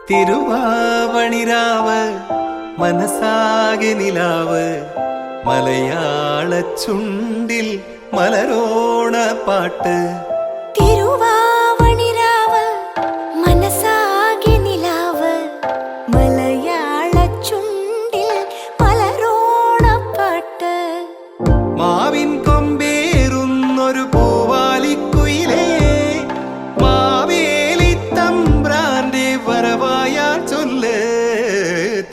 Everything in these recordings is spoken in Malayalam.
തിരുവാവണിരാവ് മനസാകെ നിലാവ് മലയാള ചുണ്ടിൽ മലരോണ പാട്ട്. തിരുവാവണിരാവ് മനസാകെ നിലാവ് മലയാള ചുണ്ടിൽ മലരോണ പാട്ട്. മാവിൻ കൊമ്പേറുന്നൊരു പൂവാലിക്കുയിലേ, മാവേലി തമ്പ്രാന്റെ വരവായാൽ ചൊല്ല്.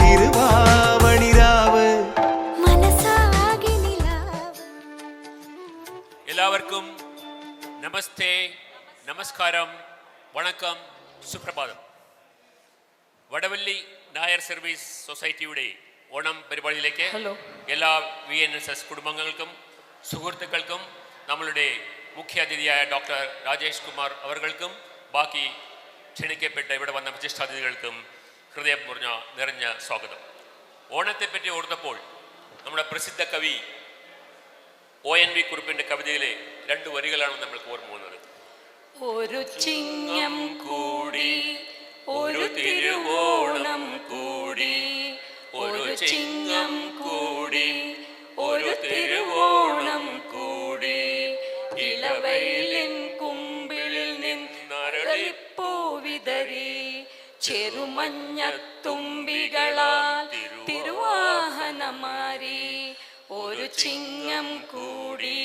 തിരുവാവണിരാവ് മനസാകെ നിലാവ്. എല്ലാവർക്കും നമസ്തേ, നമസ്കാരം, വണക്കം, സുപ്രഭാതം. വടവല്ലി നായർ സർവീസ് സൊസൈറ്റിയുടെ ഓണം പരിപാടിയിലേക്ക് എല്ലാ VNSS കുടുംബാംഗങ്ങൾക്കും സുഹൃത്തുക്കൾക്കും നമ്മളുടെ മുഖ്യാതിഥിയായ ഡോക്ടർ രാജേഷ് കുമാർ അവർക്കും ബാക്കി ക്ഷണിക്കപ്പെട്ട ഇവിടെ വന്ന വിശിഷ്ടാതിഥികൾക്കും ഹൃദയം നിറഞ്ഞ സ്വാഗതം. ഓണത്തെപ്പറ്റി ഓർത്തപ്പോൾ നമ്മുടെ പ്രസിദ്ധ കവി ONV കുറുപ്പിൻ്റെ കവിതയിലെ 2 വരികളാണ് നമ്മൾക്ക് ഓർമ്മ വന്നത്. ഒരു ചിങ്ങം കൂടി ഒരു തിരുവോണം കൂടി, ഒരു ചിങ്ങം കൂടി ഒരു തിരുവോണം കൂടി, ഇളവയിലിൻ കുമ്പിളിൽ നിന്നരളിപ്പൂ വിതറി, ചെറുമഞ്ഞത്തുമ്പികളാൽ തിരുവാഹനമാരി. ഒരു ചിങ്ങം കൂടി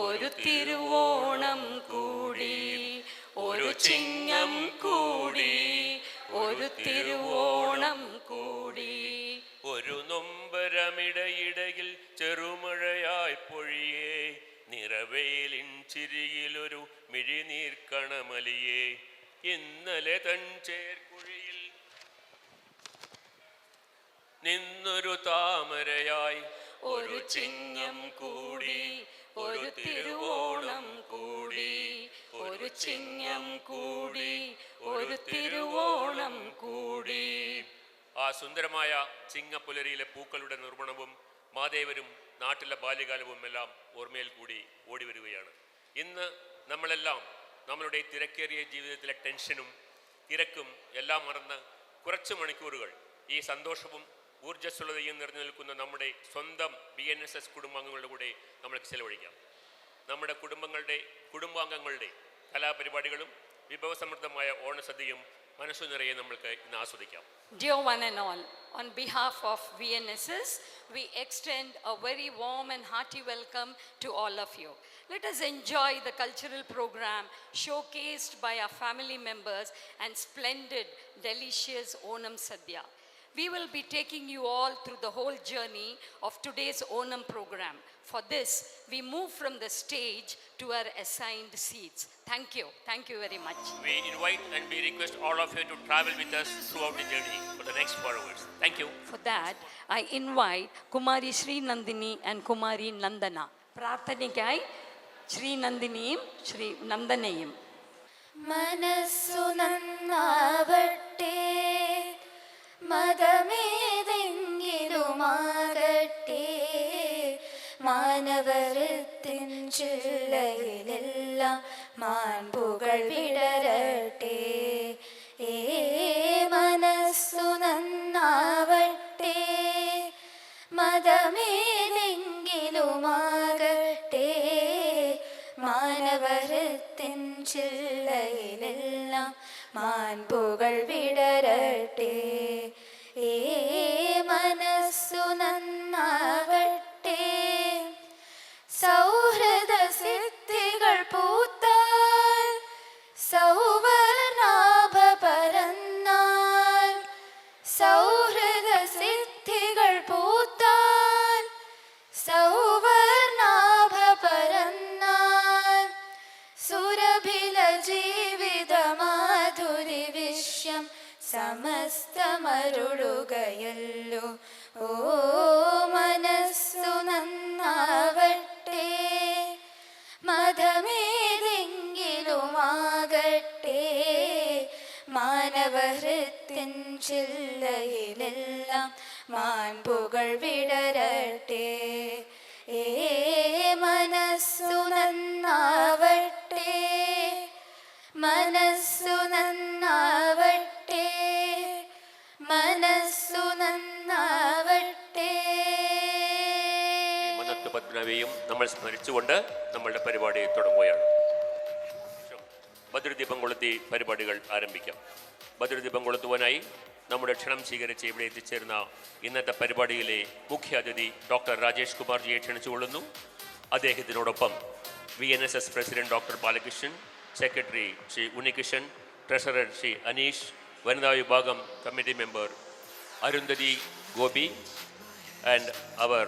ഒരു തിരുവോണം കൂടി, ഒരു ചിങ്ങം കൂടി ഒരു തിരുവോണം കൂടി. ഒരു നൊമ്പരമിടയിടയിൽ ചെറുമഴയായി പൊഴിയേ, നിറവേലിൻ ചിരിയിലൊരു മിഴിനീർക്കണമലിയേ, ഇന്നലെ തൻ ചേർക്കുഴിയിൽ നിന്നൊരു താമരയായി. ഒരു ചിങ്ങം കൂടി ഒരു തിരുവോണം കൂടി, ഒരു ചിങ്ങം കൂടി ഒരു തിരുവോണം കൂടി. ആ സുന്ദരമായ ചിങ്ങപ്പുലരിയിലെ പൂക്കളുടെ നിർമ്മാണവും മാതേവരും നാട്ടിലെ ബാല്യകാലവും എല്ലാം ഓർമ്മയിൽ കൂടി ഓടി വരികയാണ്. ഇന്ന് നമ്മളെല്ലാം നമ്മളുടെ തിരക്കേറിയ ജീവിതത്തിലെ ടെൻഷനും തിരക്കും എല്ലാം മറന്ന് കുറച്ച് മണിക്കൂറുകൾ ഈ സന്തോഷവും ഊർജ്ജസ്വലതയും നിറഞ്ഞു നിൽക്കുന്ന നമ്മുടെ സ്വന്തം VNSS കുടുംബാംഗങ്ങളുടെ കൂടെ നമ്മൾക്ക് ചെലവഴിക്കാം. നമ്മുടെ കുടുംബാംഗങ്ങളുടെ കലാപരിപാടികളും വിഭവസമൃദ്ധമായ ഓണസദ്യയും മനസ്സു നിറയെ നമ്മൾക്ക് ഇന്ന് ആസ്വദിക്കാം. Dear one and all, on behalf of VNSS, we extend a very warm and hearty welcome to all of you. Let us enjoy the cultural program showcased by our family members and splendid, delicious Onam Sadhya. We will be taking you all through the whole journey of today's Onam program. For this, we move from the stage to our assigned seats. Thank you. Thank you very much. We invite and we request all of you to travel with us throughout the journey for the next 4 hours. Thank you. For that, I invite Kumari Sri Nandini and Kumari Nandana. പ്രാർത്ഥനയ്ക്കായി Shri നന്ദിനിയും Shri നന്ദനയും. മനസ്സു നന്നാവട്ടെ, മതമേതെങ്കിലുമാകട്ടെ, മാനവരത്തിൻ ചില്ലയിലെല്ലാം മാൻപുകൾ വിടരട്ടെ. മനസ്സു നന്നാവട്ടെ, മതമേതെങ്കിലുമാകട്ടെ, മാനവരത്തിൻ ചില്ലയിലെല്ലാം മാൻപുകൾ വിടരട്ടെ. മനസ്സു നന്നാവട്ടെ, സൗഹൃദ സിദ്ധികൾ പൂത്താൽ, സൗവർണാഭ പരന്നാൽ, സൗഹൃദ സിദ്ധികൾ പൂത്താൽ, സൗവർണാഭ പരന്നാൽ, സുരഭില ജീവിത മാധുരി വിശ്യം സമസ്തമരുളുകയല്ലോ. ഓ മനസ്സു നന്നാവട്ടെ, മതമേതെങ്കിലുമാകട്ടെ, മാനവഹൃത്തിൻ ചില്ലയിലെല്ലാം മാൻപുകൾ വിടരട്ടെ. മനസ്സു നന്നാവട്ടെ, മനസ്സു നന്നാവട്ടെ, മനസ്സു നന്നാവട്ടെ. മന്നത്ത് പത്മനാഭയെയും നമ്മൾ സ്മരിച്ചുകൊണ്ട് നമ്മളുടെ പരിപാടി തുടങ്ങുകയാണ്. ഭദ്രദീപം കൊളുത്തി പരിപാടികൾ ആരംഭിക്കാം. ഭദ്രദീപം കൊളുത്തുവാനായി നമ്മുടെ ക്ഷണം സ്വീകരിച്ച് ഇവിടെ എത്തിച്ചേർന്ന ഇന്നത്തെ പരിപാടിയിലെ മുഖ്യ അതിഥി ഡോക്ടർ രാജേഷ് കുമാർജിയെ ക്ഷണിച്ചുകൊള്ളുന്നു. അദ്ദേഹത്തിനോടൊപ്പം VNSS president doctor Balakrishnan, secretary Shri Unnikrishnan, treasurer Shri Aneesh, വനിതാ വിഭാഗം committee member Arundhati Gopi and അവർ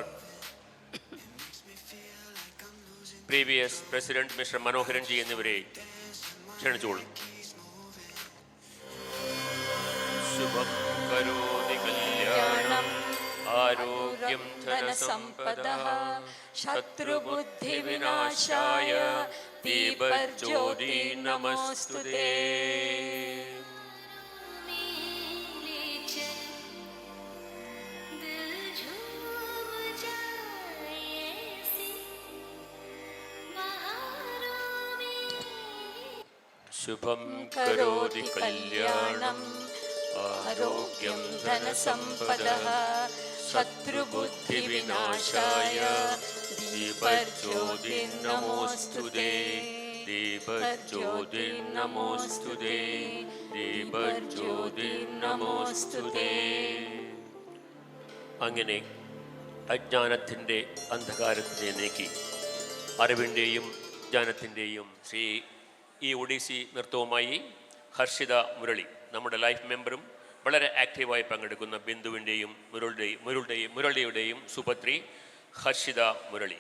പ്രീവിയസ് പ്രസിഡന്റ് മിസ്റ്റർ മനോഹരൻജി എന്നിവരെ ക്ഷണിച്ചുകൊള്ളുന്നു. ശുഭം കരോതി കല്യാണം ആരോഗ്യം ധനസമ്പദഃ ശത്രുബുദ്ധി വിനാശായ ദീപജ്യോതി നമസ്തുതേ. ശുഭം കരോതി കല്യാണം ആരോഗ്യം ധനസമ്പദഃ ശത്രുബുദ്ധി വിനാശായ ദീപജ്യോതി നമോസ്തുതേ. ദീപജ്യോതി നമോസ്തുതേ. ദീപജ്യോതി നമോസ്തുതേ. അങ്ങനെ അജ്ഞാനത്തിൻ്റെ അന്ധകാരത്തിനെ നീക്കി അറിവിൻ്റെയും ജ്ഞാനത്തിൻ്റെയും ഈ ഒഡീസി നൃത്തവുമായി ഹർഷിത മുരളി, നമ്മുടെ ലൈഫ് മെമ്പറും വളരെ ആക്റ്റീവായി പങ്കെടുക്കുന്ന ബിന്ദുവിൻ്റെയും മുരളിയുടെയും സുപത്രി ഹർഷിത മുരളി.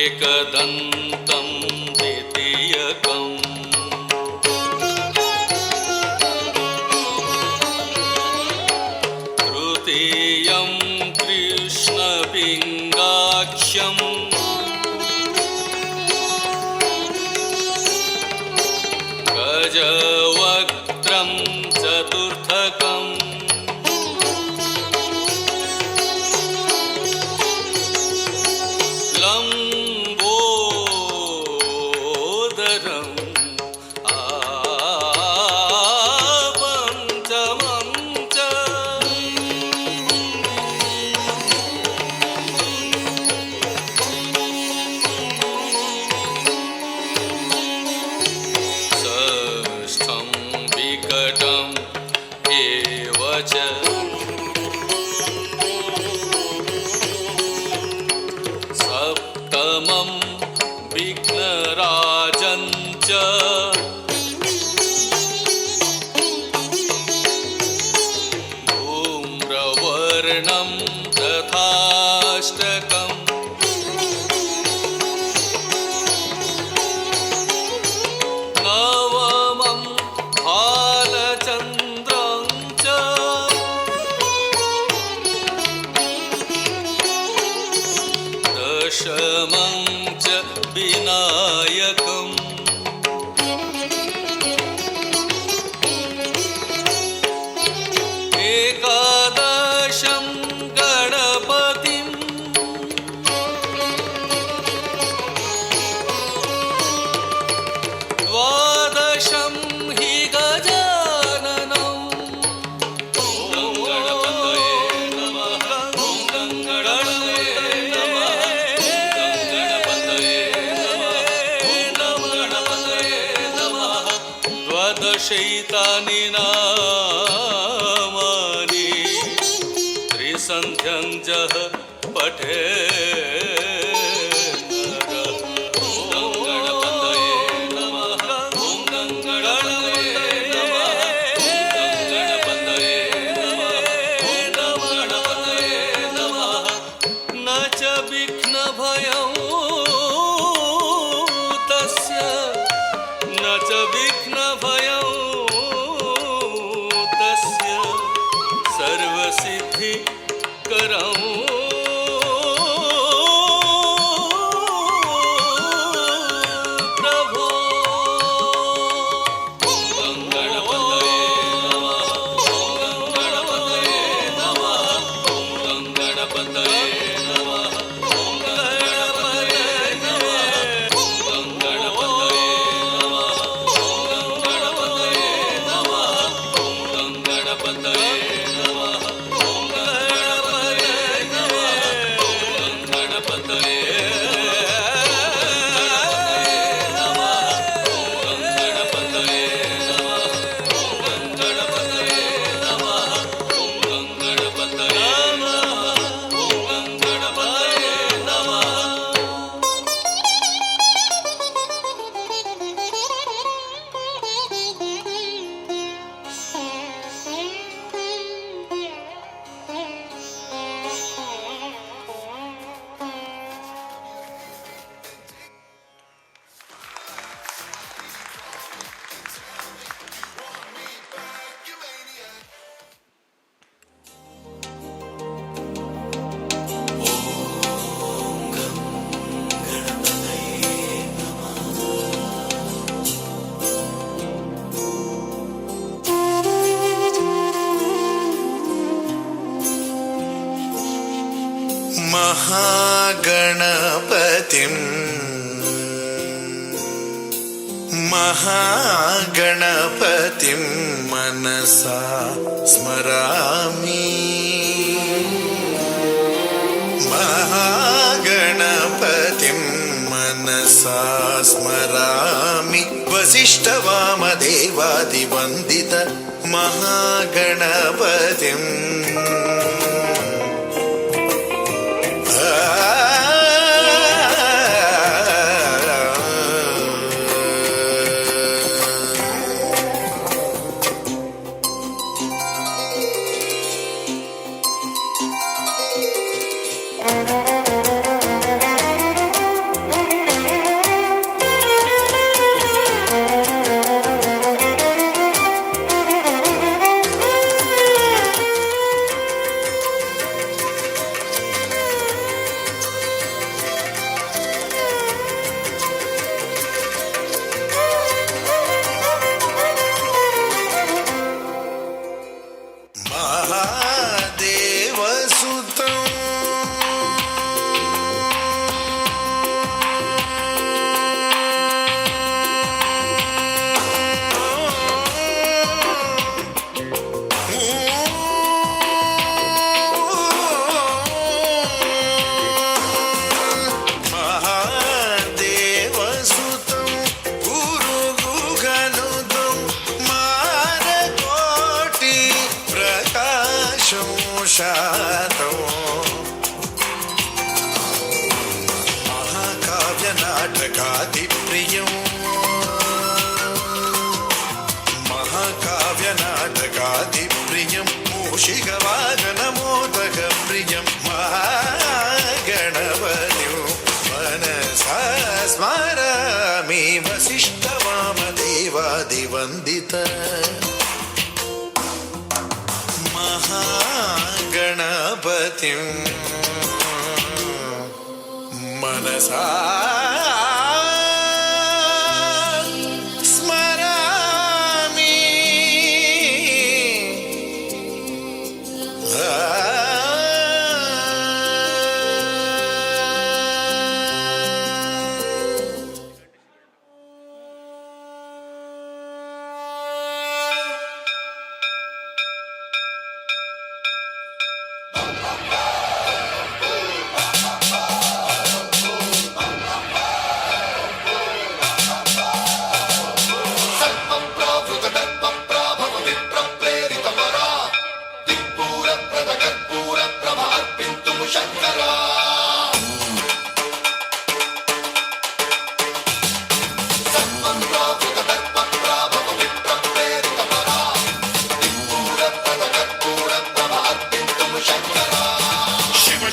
एकदन्तं द्वितीयकम् तृतीयं कृष्णपिङ्गाख्यम् गजवक्त्रं चतुर्थकम् लम्बोदरं पञ्चमं च षष्ठं विकटम् एव च सप्तमं विघ्नराजं च धूम्रवर्णं तथाष्टकम् नवमं भालचन्द्रं च दशमं च विनायकम् एकादशं गणपतिं द्वादशं हि गजाननम् ॐ गणपतये नमः ॐ गणपतये नमः ॐ गणपतये नमः ॐ गणपतये नमः द्वादशैतानि नामानि त्रिसन्ध्यं जः पठेत् सर्वसिद्धिकरं प्रभो ॐ गणपतये नमः ॐ गणपतये नमः ॐ गणपतये नमः ॐ गणपतये नमः ॐ गणपतये नमः ॐ गणपतये नमः ॐ गणपतये महागणपतिं मनसा स्मरामि महागणपतिं मनसा स्मरामि वसिष्ठवामदेवादिवन्दित महागणपतिम् നാടകാതിപ്രിയം മഹാകാവ്യനാടകാതിപ്രിയം മൂഷികവാഹനമോദകപ്രിയം മഹാഗണപതിം മനസാ സ്മരാമി വസിഷ്ഠവാമദേവാദിവന്ദിത മഹാഗണപതിം മനസാ സ്മരാമി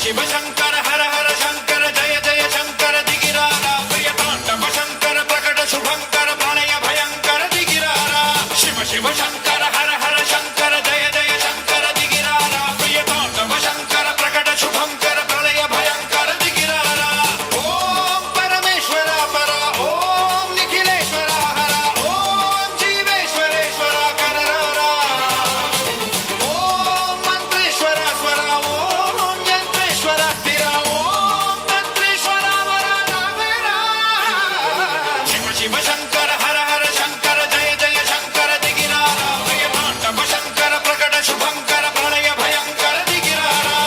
శివ శంకర హర హర శంకర జయ జయ శంకర దిగిరారా ప్రియతాండవ శంకర ప్రకట శుభంకర ప్రళయ భయంకర దిగిరారా శివ శివ శంకర హర హర శంకర జయ జయ శంకర దిగిరారా ప్రియతాండవ శంకర ప్రకట శుభంకర ప్రళయ భయంకర దిగిరారా ఓం పరమేశ్వర పర ఓం నిఖిలేశ్వర హర ఓం జీవేశ్వరేశ్వర కరరారా ఓం మంత్రేశ్వర స్వర ఓం యంత్రేశ్వర స్థిర ఓం తంత్రేశ్వర వర నావేరా శివ శివ శంకర హర హర శంకర జయ జయ శంకర దిగిరారా ప్రియతాండవ శంకర ప్రకట శుభంకర ప్రళయ భయంకర దిగిరారా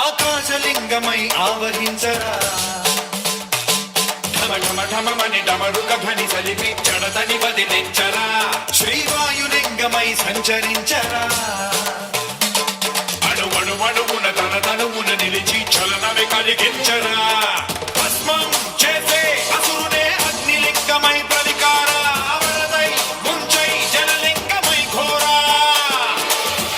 ఆకాశలింగమై ఆవహించరా ఢమ ఢమ ఢమమని డమరుక ధ్వని సలిపి చడతని వదిలించరా శ్రీవాయులింగమై సంచరించరా అణువణువున తన తనువున నిలిచి చలనమే కలిగించరా భస్మం చేసే అసురునే అగ్నిలింగమై ప్రతికార వరదై ముంచై జలలింగమై ఘోరా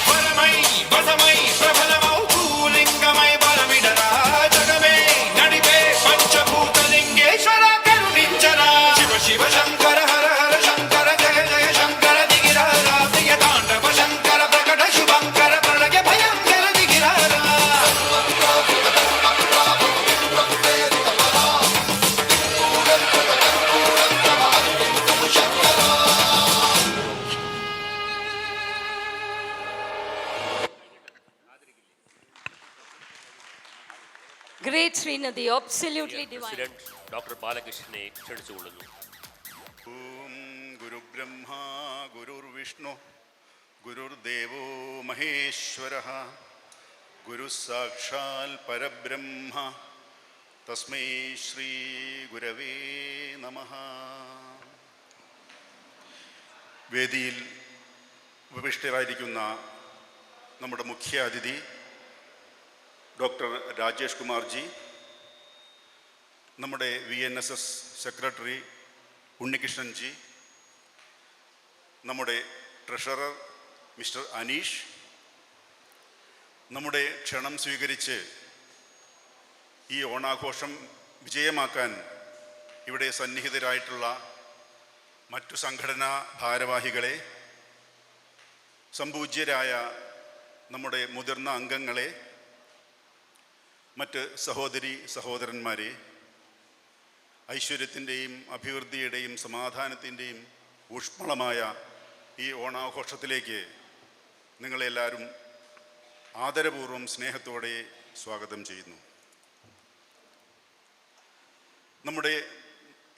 వరమై వసమై ప్రబలమౌ భూలింగమై బలమిడరా జగమే నడిపే పంచభూతలింగేశ్వర కరుణించరా శివ శివ శంకర హర హర శంకర జయ జయ శంకర దిగిరారా ప్రియతాండవ శంకర ప్రకట శుభంకర ప్రళయ భయంకర దిగిరారా Great Srinidhi, absolutely divine. President doctor ബാലകൃഷ്ണനെ ക്ഷണിച്ചുകൊള്ളുന്നു. ഓം ഗുരുബ്രഹ്മ ഗുരുർവിഷ്ണു ഗുരുർദേവോ മഹേശ്വരഃ ഗുരുസാക്ഷാൽ പരബ്രഹ്മ തസ്മൈ ശ്രീ ഗുരവേ നമഃ. വേദിയിൽ ഉപവിഷ്ടരായിരിക്കുന്ന നമ്മുടെ മുഖ്യ അതിഥി ഡോക്ടർ രാജേഷ് കുമാർജി, നമ്മുടെ VNSS സെക്രട്ടറി ഉണ്ണികൃഷ്ണൻജി, നമ്മുടെ ട്രഷറർ മിസ്റ്റർ അനീഷ്, നമ്മുടെ ക്ഷണം സ്വീകരിച്ച് ഈ ഓണാഘോഷം വിജയമാക്കാൻ ഇവിടെ സന്നിഹിതരായിട്ടുള്ള മറ്റു സംഘടനാ ഭാരവാഹികളെ, സംപൂജ്യരായ നമ്മുടെ മുതിർന്ന അംഗങ്ങളെ, മറ്റ് സഹോദരി സഹോദരന്മാരെ, ഐശ്വര്യത്തിൻ്റെയും അഭിവൃദ്ധിയുടെയും സമാധാനത്തിൻ്റെയും ഊഷ്മളമായ ഈ ഓണാഘോഷത്തിലേക്ക് നിങ്ങളെല്ലാവരും ആദരപൂർവ്വം സ്നേഹത്തോടെ സ്വാഗതം ചെയ്യുന്നു. നമ്മുടെ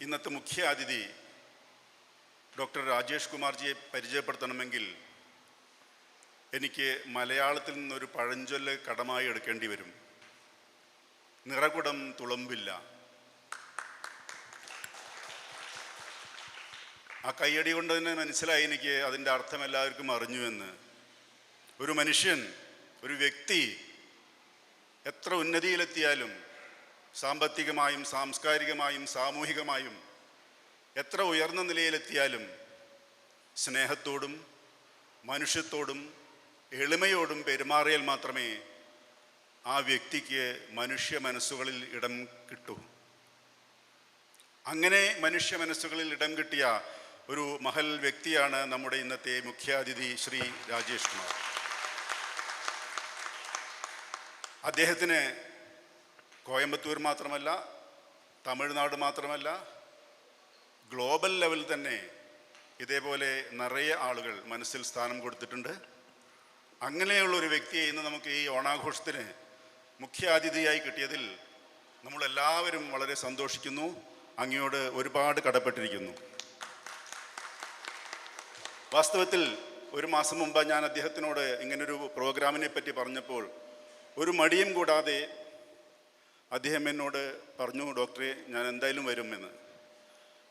ഇന്നത്തെ മുഖ്യ അതിഥി ഡോക്ടർ രാജേഷ് കുമാർജിയെ പരിചയപ്പെടുത്തണമെങ്കിൽ എനിക്ക് മലയാളത്തിൽ നിന്നൊരു പഴഞ്ചൊല്ല് കടമായി എടുക്കേണ്ടി വരും. നിറകുടം തുളുമ്പില്ല. ആ കയ്യടി കൊണ്ട് തന്നെ മനസ്സിലായി എനിക്ക് അതിൻ്റെ അർത്ഥം എല്ലാവർക്കും അറിഞ്ഞു എന്ന്. ഒരു മനുഷ്യൻ, ഒരു വ്യക്തി എത്ര ഉന്നതിയിലെത്തിയാലും, സാമ്പത്തികമായും സാംസ്കാരികമായും സാമൂഹികമായും എത്ര ഉയർന്ന നിലയിലെത്തിയാലും സ്നേഹത്തോടും മനുഷ്യത്തോടും എളിമയോടും പെരുമാറിയാൽ മാത്രമേ ആ വ്യക്തിക്ക് മനുഷ്യ മനസ്സുകളിൽ ഇടം കിട്ടൂ. അങ്ങനെ മനുഷ്യ മനസ്സുകളിൽ ഇടം കിട്ടിയ ഒരു മഹൽ വ്യക്തിയാണ് നമ്മുടെ ഇന്നത്തെ മുഖ്യാതിഥി ശ്രീ രാജേഷ് കുമാർ. അദ്ദേഹത്തിന് കോയമ്പത്തൂർ മാത്രമല്ല, തമിഴ്നാട് മാത്രമല്ല, ഗ്ലോബൽ ലെവൽ തന്നെ ഇതേപോലെ നിറയെ ആളുകൾ മനസ്സിൽ സ്ഥാനം കൊടുത്തിട്ടുണ്ട്. അങ്ങനെയുള്ളൊരു വ്യക്തിയെ ഇന്ന് നമുക്ക് ഈ ഓണാഘോഷത്തിന് മുഖ്യ അതിഥിയായി കിട്ടിയതിൽ നമ്മളെല്ലാവരും വളരെ സന്തോഷിക്കുന്നു. അങ്ങയോട് ഒരുപാട് കടപ്പെട്ടിരിക്കുന്നു. വാസ്തവത്തിൽ ഒരു മാസം മുമ്പ് ഞാൻ അദ്ദേഹത്തിനോട് ഇങ്ങനൊരു പ്രോഗ്രാമിനെ പറ്റി പറഞ്ഞപ്പോൾ ഒരു മടിയും കൂടാതെ അദ്ദേഹം എന്നോട് പറഞ്ഞു, ഡോക്ടറെ ഞാൻ എന്തായാലും വരുമെന്ന്.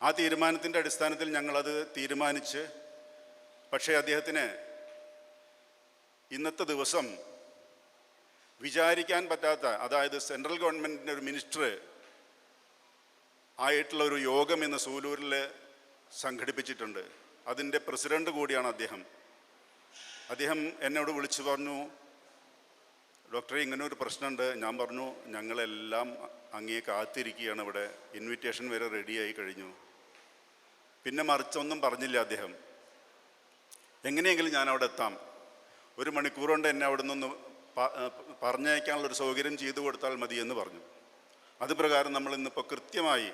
ആ തീരുമാനത്തിൻ്റെ അടിസ്ഥാനത്തിൽ ഞങ്ങളത് തീരുമാനിച്ച്, പക്ഷേ അദ്ദേഹത്തിന് ഇന്നത്തെ ദിവസം വിചാരിക്കാൻ പറ്റാത്ത, അതായത് സെൻട്രൽ ഗവൺമെൻറ്റിൻ്റെ ഒരു മിനിസ്റ്റർ ആയിട്ടുള്ള ഒരു യോഗം ഇന്ന് സൂലൂരിൽ സംഘടിപ്പിച്ചിട്ടുണ്ട്. അതിൻ്റെ പ്രസിഡന്റ് കൂടിയാണ് അദ്ദേഹം. അദ്ദേഹം എന്നോട് വിളിച്ചു പറഞ്ഞു, ഡോക്ടറെ ഇങ്ങനെ ഒരു പ്രശ്നമുണ്ട്. ഞാൻ പറഞ്ഞു, ഞങ്ങളെല്ലാം അങ്ങേ കാത്തിരിക്കുകയാണ്, ഇവിടെ ഇൻവിറ്റേഷൻ വരെ റെഡിയായി കഴിഞ്ഞു. പിന്നെ മറിച്ചൊന്നും പറഞ്ഞില്ല അദ്ദേഹം. എങ്ങനെയെങ്കിലും ഞാൻ അവിടെ എത്താം, 1 മണിക്കൂർ കൊണ്ട് എന്നെ അവിടെ നിന്ന് പറഞ്ഞയക്കാനുള്ളൊരു സൗകര്യം ചെയ്തു കൊടുത്താൽ മതി എന്ന് പറഞ്ഞു. അത് പ്രകാരം നമ്മൾ ഇന്നിപ്പോൾ കൃത്യമായി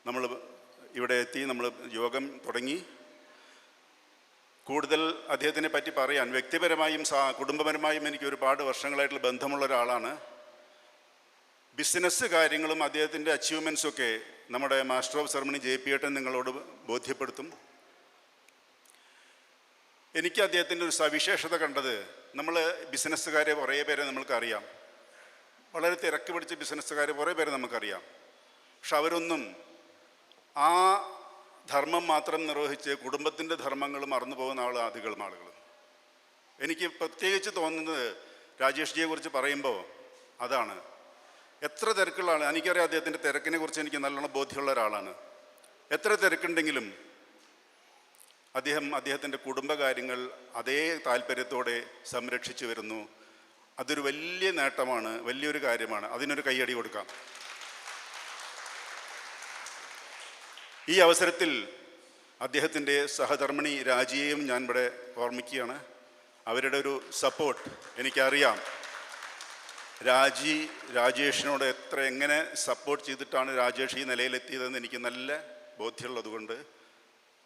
നമ്മൾ ഇവിടെ എത്തി, നമ്മൾ യോഗം തുടങ്ങി. കൂടുതൽ അദ്ദേഹത്തിനെ പറ്റി പറയാൻ, വ്യക്തിപരമായും കുടുംബപരമായും എനിക്ക് ഒരുപാട് വർഷങ്ങളായിട്ടുള്ള ബന്ധമുള്ള ഒരാളാണ്. ബിസിനസ് കാര്യങ്ങളും അദ്ദേഹത്തിൻ്റെ അച്ചീവ്മെൻറ്റ്സൊക്കെ നമ്മുടെ മാസ്റ്റർ ഓഫ് സെറമണി JP ഏട്ടൻ നിങ്ങളോട് ബോധ്യപ്പെടുത്തും. എനിക്ക് അദ്ദേഹത്തിൻ്റെ ഒരു സവിശേഷത കണ്ടത്, നമ്മൾ ബിസിനസ്സുകാരെ കുറേ പേരെ നമ്മൾക്കറിയാം, വളരെ തിരക്ക് പിടിച്ച ബിസിനസ്സുകാരെ കുറേ പേരെ നമുക്കറിയാം. പക്ഷെ അവരൊന്നും ആ ധർമ്മം മാത്രം നിർവഹിച്ച് കുടുംബത്തിൻ്റെ ധർമ്മങ്ങൾ മറന്നു പോകുന്ന ആളുകൾ. എനിക്ക് പ്രത്യേകിച്ച് തോന്നുന്നത് രാജേഷ് ജിയെ കുറിച്ച് പറയുമ്പോൾ അതാണ്. എത്ര തിരക്കുള്ള ആൾ, എനിക്കറിയാം അദ്ദേഹത്തിൻ്റെ തിരക്കിനെ കുറിച്ച് എനിക്ക് നല്ലോണം ബോധ്യമുള്ള ഒരാളാണ്. എത്ര തിരക്കുണ്ടെങ്കിലും അദ്ദേഹത്തിൻ്റെ കുടുംബകാര്യങ്ങൾ അതേ താല്പര്യത്തോടെ സംരക്ഷിച്ചു വരുന്നു. അതൊരു വലിയ നേട്ടമാണ്, വലിയൊരു കാര്യമാണ്. അതിനൊരു കയ്യടി കൊടുക്കാം. ഈ അവസരത്തിൽ അദ്ദേഹത്തിൻ്റെ സഹധർമ്മിണി രാജിയെയും ഞാൻ ഇവിടെ ഓർമ്മിക്കുകയാണ്. അവരുടെ ഒരു സപ്പോർട്ട് എനിക്കറിയാം. രാജേഷിനോട് എങ്ങനെ സപ്പോർട്ട് ചെയ്തിട്ടാണ് രാജേഷ് ഈ നിലയിലെത്തിയതെന്ന് എനിക്ക് നല്ല ബോധ്യമുള്ളതുകൊണ്ട്,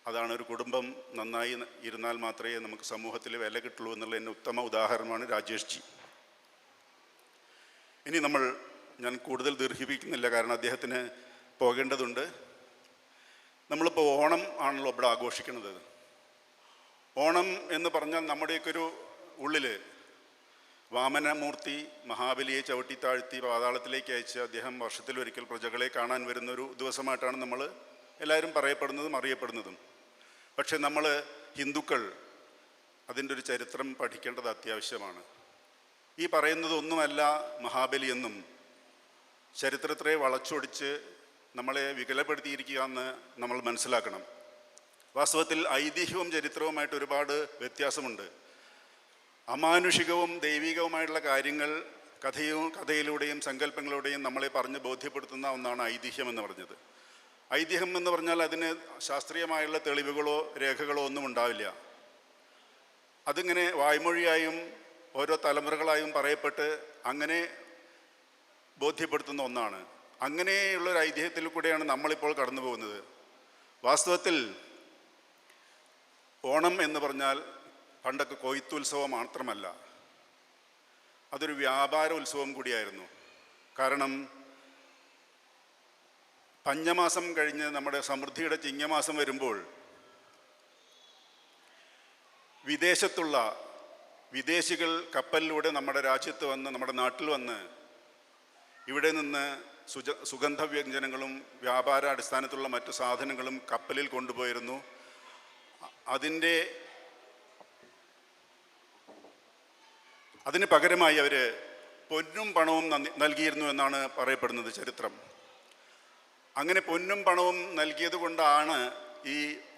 അതാണ് ഒരു കുടുംബം നന്നായി ഇരുന്നാൽ മാത്രമേ നമുക്ക് സമൂഹത്തിൽ വില കിട്ടുള്ളൂ എന്നുള്ളതിൻ്റെ ഉത്തമ ഉദാഹരണമാണ് രാജേഷ് ജി. ഇനി ഞാൻ കൂടുതൽ ദീർഘിപ്പിക്കുന്നില്ല, കാരണം അദ്ദേഹത്തിന് പോകേണ്ടതുണ്ട്. നമ്മളിപ്പോൾ ഓണം ആണല്ലോ ഇവിടെ ആഘോഷിക്കുന്നത്. ഓണം എന്ന് പറഞ്ഞാൽ നമ്മുടെയൊക്കെ ഒരു ഉള്ളിൽ വാമനമൂർത്തി മഹാബലിയെ ചവിട്ടിത്താഴ്ത്തി പാതാളത്തിലേക്ക് അയച്ച് അദ്ദേഹം വർഷത്തിലൊരിക്കൽ പ്രജകളെ കാണാൻ വരുന്നൊരു ദിവസമായിട്ടാണ് നമ്മൾ എല്ലാവരും പറയപ്പെടുന്നതും അറിയപ്പെടുന്നതും. പക്ഷെ നമ്മൾ ഹിന്ദുക്കൾ അതിൻ്റെ ഒരു ചരിത്രം പഠിക്കേണ്ടത് അത്യാവശ്യമാണ്. ഈ പറയുന്നതൊന്നുമല്ല മഹാബലിയെന്നും ചരിത്രത്തെ വളച്ചൊടിച്ച് നമ്മളെ വികലപ്പെടുത്തിയിരിക്കുക എന്ന് നമ്മൾ മനസ്സിലാക്കണം. വാസ്തവത്തിൽ ഐതിഹ്യവും ചരിത്രവുമായിട്ട് ഒരുപാട് വ്യത്യാസമുണ്ട്. അമാനുഷികവും ദൈവികവുമായിട്ടുള്ള കാര്യങ്ങൾ കഥയിലൂടെയും സങ്കല്പങ്ങളിലൂടെയും നമ്മളെ പറഞ്ഞ് ബോധ്യപ്പെടുത്തുന്ന ഒന്നാണ് ഐതിഹ്യം എന്ന് പറഞ്ഞത്. ഐതിഹ്യം എന്ന് പറഞ്ഞാൽ അതിന് ശാസ്ത്രീയമായുള്ള തെളിവുകളോ രേഖകളോ ഒന്നും ഉണ്ടാവില്ല. അതിങ്ങനെ വായ്മൊഴിയായും ഓരോ തലമുറകളായും പറയപ്പെട്ട് അങ്ങനെ ബോധ്യപ്പെടുത്തുന്ന ഒന്നാണ്. അങ്ങനെയുള്ളൊരു ഐതിഹ്യത്തിൽ കൂടെയാണ് നമ്മളിപ്പോൾ കടന്നു പോകുന്നത്. വാസ്തവത്തിൽ ഓണം എന്ന് പറഞ്ഞാൽ പണ്ടൊക്കെ കൊയ്ത്തുത്സവം മാത്രമല്ല, അതൊരു വ്യാപാര ഉത്സവം കൂടിയായിരുന്നു. കാരണം പഞ്ഞമാസം കഴിഞ്ഞ് നമ്മുടെ സമൃദ്ധിയുടെ ചിങ്ങമാസം വരുമ്പോൾ വിദേശികൾ കപ്പലിലൂടെ നമ്മുടെ രാജ്യത്ത് വന്ന്, നമ്മുടെ നാട്ടിൽ വന്ന് ഇവിടെ നിന്ന് സുഗന്ധവ്യഞ്ജനങ്ങളും വ്യാപാര അടിസ്ഥാനത്തിലുള്ള മറ്റു സാധനങ്ങളും കപ്പലിൽ കൊണ്ടുപോയിരുന്നു. അതിന് പകരമായി അവർ പൊന്നും പണവും നൽകിയിരുന്നു എന്നാണ് പറയപ്പെടുന്നത് ചരിത്രം. അങ്ങനെ പൊന്നും പണവും നൽകിയത് കൊണ്ടാണ് ഈ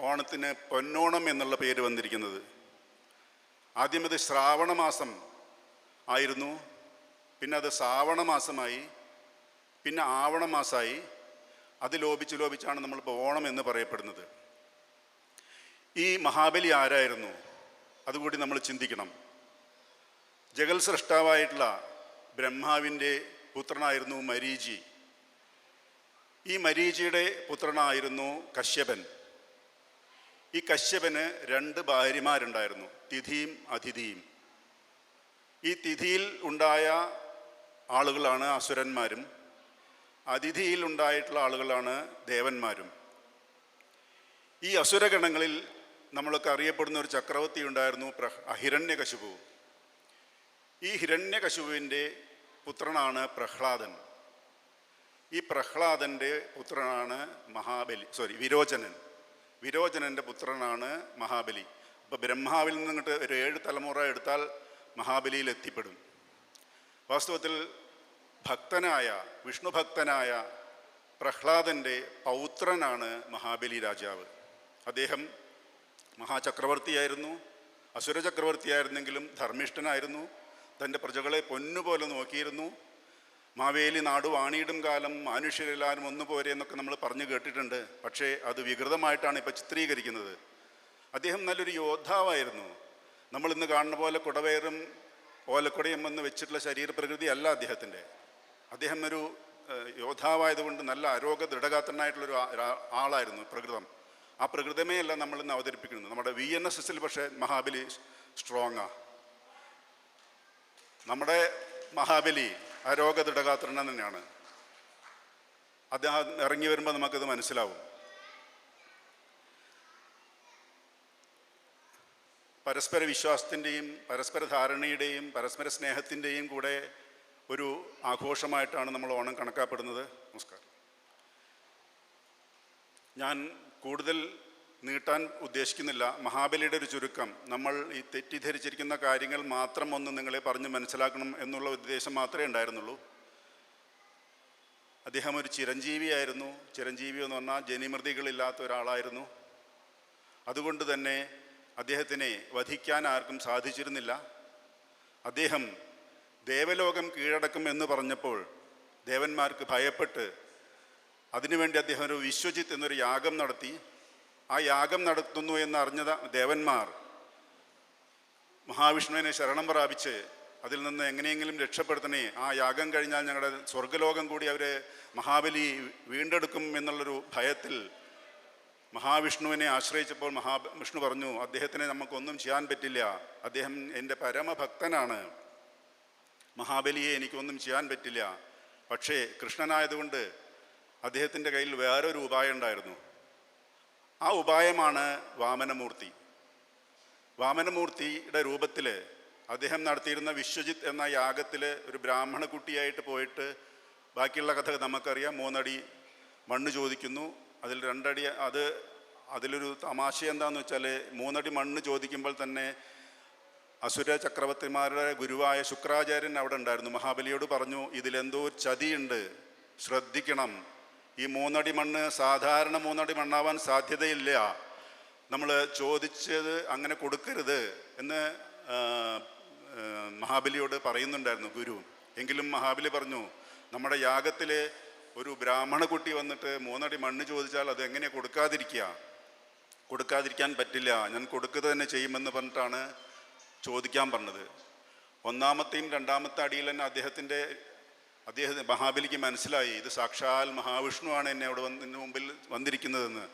ഓണത്തിന് പൊന്നോണം എന്നുള്ള പേര് വന്നിരിക്കുന്നത്. ആദ്യം അത് ശ്രാവണ മാസം ആയിരുന്നു, പിന്നെ അത് ശ്രാവണ മാസമായി, പിന്നെ ആവണ മാസമായി. അത് ലോപിച്ചാണ് നമ്മളിപ്പോൾ ഓണം എന്ന് പറയപ്പെടുന്നത്. ഈ മഹാബലി ആരായിരുന്നു? അതുകൂടി നമ്മൾ ചിന്തിക്കണം. ജഗൽ സൃഷ്ടാവായിട്ടുള്ള ബ്രഹ്മാവിൻ്റെ പുത്രനായിരുന്നു മരീചി. ഈ മരീചിയുടെ പുത്രനായിരുന്നു കശ്യപൻ. ഈ കശ്യപന് 2 ഭാര്യമാരുണ്ടായിരുന്നു, തിഥിയും അതിഥിയും. ഈ തിഥിയിൽ ഉണ്ടായ ആളുകളാണ് അസുരന്മാരും, അതിഥിയിൽ ഉണ്ടായിട്ടുള്ള ആളുകളാണ് ദേവന്മാരും. ഈ അസുരഗണങ്ങളിൽ നമ്മളൊക്കെ അറിയപ്പെടുന്ന ഒരു ചക്രവർത്തി ഉണ്ടായിരുന്നു, ഹിരണ്യകശിപു. ഈ ഹിരണ്യകശിപുവിൻ്റെ പുത്രനാണ് പ്രഹ്ലാദൻ. ഈ പ്രഹ്ലാദൻ്റെ പുത്രനാണ് വിരോചനൻ. വിരോചനൻ്റെ പുത്രനാണ് മഹാബലി. അപ്പോൾ ബ്രഹ്മാവിൽ നിന്നിട്ട് ഒരു 7 തലമുറ എടുത്താൽ മഹാബലിയിൽ എത്തിപ്പെടും. വാസ്തവത്തിൽ വിഷ്ണു ഭക്തനായ പ്രഹ്ലാദൻ്റെ പൗത്രനാണ് മഹാബലി രാജാവ്. അദ്ദേഹം മഹാചക്രവർത്തിയായിരുന്നു, അസുര ചക്രവർത്തിയായിരുന്നെങ്കിലും ധർമ്മിഷ്ഠനായിരുന്നു. തൻ്റെ പ്രജകളെ പൊന്നുപോലെ നോക്കിയിരുന്നു. മാവേലി നാടു വാണിയിടും കാലം മനുഷ്യരെല്ലാവരും ഒന്നുപോരെ എന്നൊക്കെ നമ്മൾ പറഞ്ഞു കേട്ടിട്ടുണ്ട്. പക്ഷേ അത് വികൃതമായിട്ടാണ് ഇപ്പോൾ ചിത്രീകരിക്കുന്നത്. അദ്ദേഹം നല്ലൊരു യോദ്ധാവായിരുന്നു. നമ്മളിന്ന് കാണുന്ന പോലെ കുടവയറും ഓലക്കൊടയും എന്ന് വെച്ചിട്ടുള്ള ശരീരപ്രകൃതി അല്ല അദ്ദേഹത്തിൻ്റെ. അദ്ദേഹം ഒരു യോദ്ധാവായതുകൊണ്ട് നല്ല ആരോഗ്യ ദൃഢഗാത്രനായിട്ടുള്ളൊരു ആളായിരുന്നു പ്രകൃതം. ആ പ്രകൃതമേ അല്ല നമ്മളിന്ന് അവതരിപ്പിക്കുന്നത്. നമ്മുടെ VNSSൽ പക്ഷേ മഹാബലി സ്ട്രോങ്ങാണ്. നമ്മുടെ മഹാബലി ആരോഗ്യ ദൃഢഗാത്രൻ തന്നെയാണ്. അദ്ദേഹം ഇറങ്ങി വരുമ്പോൾ നമുക്കത് മനസ്സിലാവും. പരസ്പര വിശ്വാസത്തിൻ്റെയും പരസ്പര ധാരണയുടെയും പരസ്പര സ്നേഹത്തിൻ്റെയും കൂടെ ഒരു ആഘോഷമായിട്ടാണ് നമ്മൾ ഓണം കണക്കാക്കപ്പെടുന്നത്. നമസ്കാരം. ഞാൻ കൂടുതൽ നീട്ടാൻ ഉദ്ദേശിക്കുന്നില്ല. മഹാബലിയുടെ ഒരു ചുരുക്കം, നമ്മൾ ഈ തെറ്റിദ്ധരിച്ചിരിക്കുന്ന കാര്യങ്ങൾ മാത്രം ഒന്ന് നിങ്ങളെ പറഞ്ഞ് മനസ്സിലാക്കണം എന്നുള്ള ഉദ്ദേശം മാത്രമേ ഉണ്ടായിരുന്നുള്ളൂ. അദ്ദേഹം ഒരു ചിരഞ്ജീവിയായിരുന്നു. ചിരഞ്ജീവി എന്ന് പറഞ്ഞാൽ ജനിമൃതികളില്ലാത്ത ഒരാളായിരുന്നു. അതുകൊണ്ട് തന്നെ അദ്ദേഹത്തിനെ വധിക്കാൻ ആർക്കും സാധിച്ചിരുന്നില്ല. അദ്ദേഹം ദേവലോകം കീഴടക്കും എന്ന് പറഞ്ഞപ്പോൾ ദേവന്മാർക്ക് ഭയപ്പെട്ട് അതിനുവേണ്ടി അദ്ദേഹം ഒരു വിശ്വജിത്ത് എന്നൊരു യാഗം നടത്തി. ആ യാഗം നടത്തുന്നു എന്നറിഞ്ഞ ദേവന്മാർ മഹാവിഷ്ണുവിനെ ശരണം പ്രാപിച്ച് അതിൽ നിന്ന് എങ്ങനെയെങ്കിലും രക്ഷപ്പെടുത്തണേ, ആ യാഗം കഴിഞ്ഞാൽ ഞങ്ങളുടെ സ്വർഗലോകം കൂടി അവർ മഹാബലി വീണ്ടെടുക്കും എന്നുള്ളൊരു ഭയത്തിൽ മഹാവിഷ്ണുവിനെ ആശ്രയിച്ചപ്പോൾ മഹാവിഷ്ണു പറഞ്ഞു, അദ്ദേഹത്തിനെ നമുക്കൊന്നും ചെയ്യാൻ പറ്റില്ല, അദ്ദേഹം എൻ്റെ പരമഭക്തനാണ്, മഹാബലിയെ എനിക്കൊന്നും ചെയ്യാൻ പറ്റില്ല. പക്ഷേ കൃഷ്ണനായതുകൊണ്ട് അദ്ദേഹത്തിൻ്റെ കയ്യിൽ വേറൊരു ഉപായം ഉണ്ടായിരുന്നു. ആ ഉപായമാണ് വാമനമൂർത്തി. വാമനമൂർത്തിയുടെ രൂപത്തിൽ അദ്ദേഹം നടത്തിയിരുന്ന വിശ്വജിത്ത് എന്ന യാഗത്തിൽ ഒരു ബ്രാഹ്മണ കുട്ടിയായിട്ട് പോയിട്ട്, ബാക്കിയുള്ള കഥ നമുക്കറിയാം, 3 അടി മണ്ണ് ചോദിക്കുന്നു. അതിൽ 2 അടി, അതിലൊരു തമാശ എന്താണെന്ന് വെച്ചാൽ 3 അടി മണ്ണ് ചോദിക്കുമ്പോൾ തന്നെ അസുര ചക്രവർത്തിമാരുടെ ഗുരുവായ ശുക്രാചാര്യൻ അവിടെ ഉണ്ടായിരുന്നു. മഹാബലിയോട് പറഞ്ഞു, ഇതിലെന്തോ ചതിയുണ്ട്, ശ്രദ്ധിക്കണം, ഈ 3 അടി മണ്ണ് സാധാരണ 3 അടി മണ്ണാവാൻ സാധ്യതയില്ല, നമ്മൾ ചോദിച്ചത് അങ്ങനെ കൊടുക്കരുത് എന്ന് മഹാബലിയോട് പറയുന്നുണ്ടായിരുന്നു ഗുരു. എങ്കിലും മഹാബലി പറഞ്ഞു, നമ്മുടെ യാഗത്തിൽ ഒരു ബ്രാഹ്മണ കുട്ടി വന്നിട്ട് 3 അടി മണ്ണ് ചോദിച്ചാൽ അത് എങ്ങനെ കൊടുക്കാതിരിക്കാൻ പറ്റില്ല, ഞാൻ കൊടുക്കുക തന്നെ ചെയ്യുമെന്ന് പറഞ്ഞിട്ടാണ് ചോദിക്കാൻ പറഞ്ഞത്. 1-ാമത്തെയും 2-ാമത്തെ അടിയിൽ തന്നെ അദ്ദേഹത്തിന് മഹാബലിക്ക് മനസ്സിലായി ഇത് സാക്ഷാൽ മഹാവിഷ്ണുവാണ് എന്നെ അവിടെ ഇതിന് മുമ്പിൽ വന്നിരിക്കുന്നതെന്ന്.